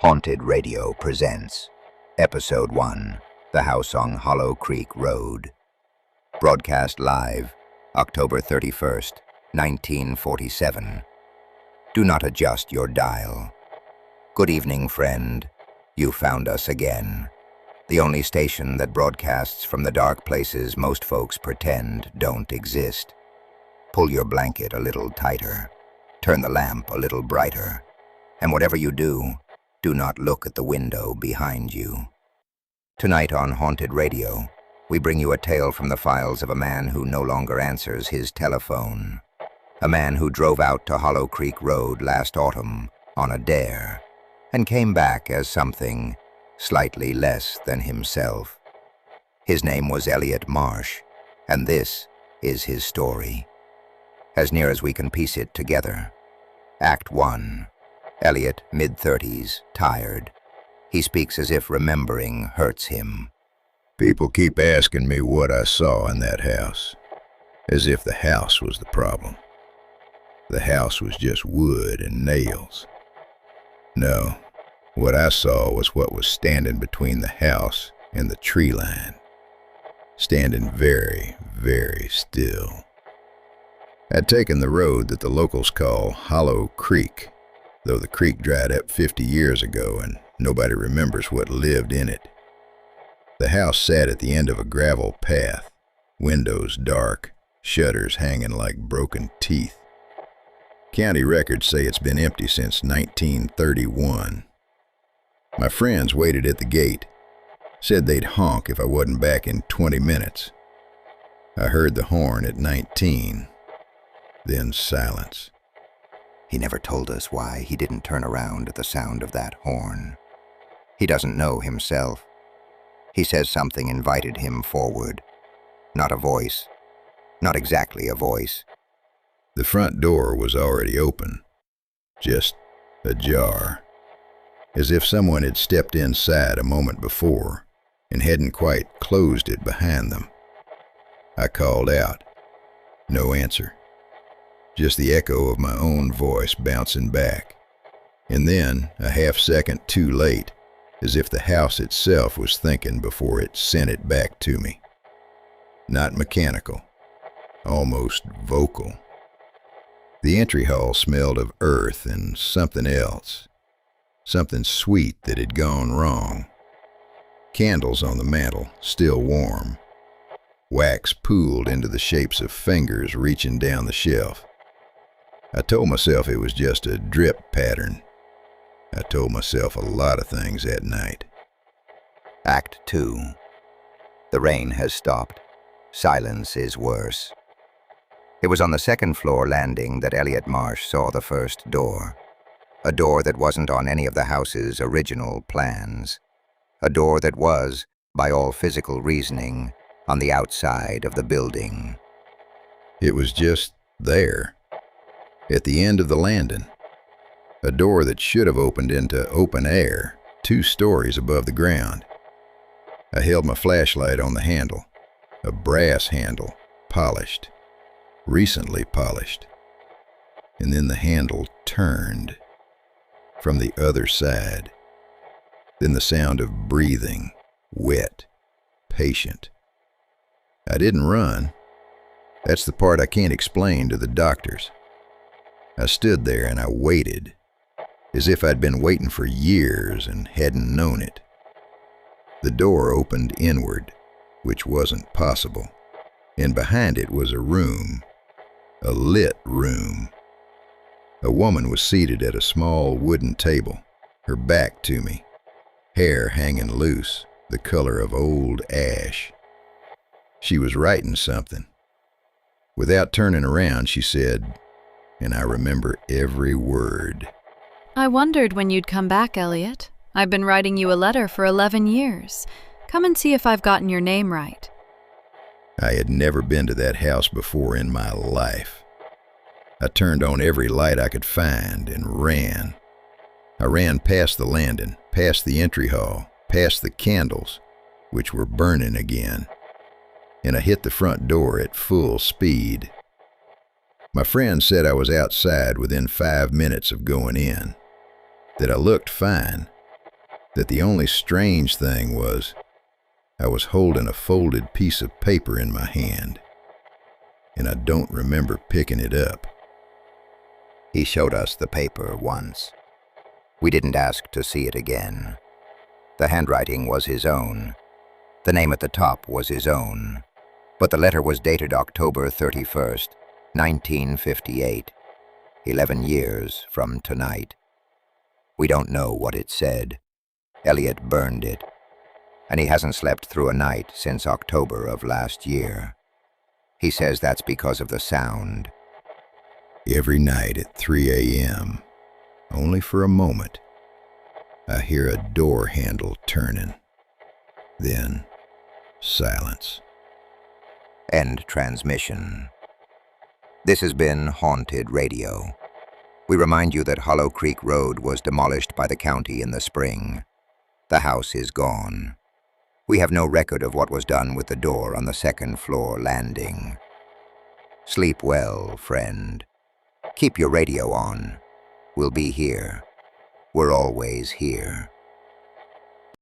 Haunted Radio presents Ep.1, The House on Hollow Creek Road. Broadcast live, October 31st, 1947. Do not adjust your dial. Good evening, friend. You found us again. The only station that broadcasts from the dark places most folks pretend don't exist. Pull your blanket a little tighter. Turn the lamp a little brighter. And whatever you do not look at the window behind you. Tonight on Haunted Radio, we bring you a tale from the files of a man who no longer answers his telephone. A man who drove out to Hollow Creek Road last autumn on a dare, and came back as something slightly less than himself. His name was Elliot Marsh, and this is his story. As near as we can piece it together. Act 1. Elliot, mid-30s, tired. He speaks as if remembering hurts him. People keep asking me what I saw in that house, as if the house was the problem. The house was just wood and nails. No, what I saw was what was standing between the house and the tree line, standing very, very still. I'd taken the road that the locals call Hollow Creek, though the creek dried up 50 years ago and nobody remembers what lived in it. The house sat at the end of a gravel path, windows dark, shutters hanging like broken teeth. County records say it's been empty since 1931. My friends waited at the gate, said they'd honk if I wasn't back in 20 minutes. I heard the horn at 19, then silence. He never told us why he didn't turn around at the sound of that horn. He doesn't know himself. He says something invited him forward. Not a voice. Not exactly a voice. The front door was already open, just ajar, as if someone had stepped inside a moment before and hadn't quite closed it behind them. I called out. No answer. Just the echo of my own voice bouncing back. And then, a half second too late, as if the house itself was thinking before it sent it back to me. Not mechanical, almost vocal. The entry hall smelled of earth and something else, something sweet that had gone wrong. Candles on the mantel, still warm. Wax pooled into the shapes of fingers reaching down the shelf. I told myself it was just a drip pattern. I told myself a lot of things that night. Act 2. The rain has stopped. Silence is worse. It was on the second floor landing that Elliot Marsh saw the first door. A door that wasn't on any of the house's original plans. A door that was, by all physical reasoning, on the outside of the building. It was just there. At the end of the landing, a door that should have opened into open air, 2 stories above the ground. I held my flashlight on the handle, a brass handle, polished, recently polished. And then the handle turned from the other side. Then the sound of breathing, wet, patient. I didn't run. That's the part I can't explain to the doctors. I stood there and I waited, as if I'd been waiting for years and hadn't known it. The door opened inward, which wasn't possible, and behind it was a room, a lit room. A woman was seated at a small wooden table, her back to me, hair hanging loose, the color of old ash. She was writing something. Without turning around, she said, and I remember every word. I wondered when you'd come back, Elliot. I've been writing you a letter for 11 years. Come and see if I've gotten your name right. I had never been to that house before in my life. I turned on every light I could find and ran. I ran past the landing, past the entry hall, past the candles, which were burning again. And I hit the front door at full speed. My friend said I was outside within 5 minutes of going in, that I looked fine, that the only strange thing was I was holding a folded piece of paper in my hand, and I don't remember picking it up. He showed us the paper once. We didn't ask to see it again. The handwriting was his own. The name at the top was his own. But the letter was dated October 31st, 1958, 11 years from tonight. We don't know what it said. Elliot burned it, and he hasn't slept through a night since October of last year. He says that's because of the sound. Every night at 3 a.m., only for a moment, I hear a door handle turning. Then silence. End transmission. This has been Haunted Radio. We remind you that Hollow Creek Road was demolished by the county in the spring. The house is gone. We have no record of what was done with the door on the second-floor landing. Sleep well, friend. Keep your radio on. We'll be here. We're always here.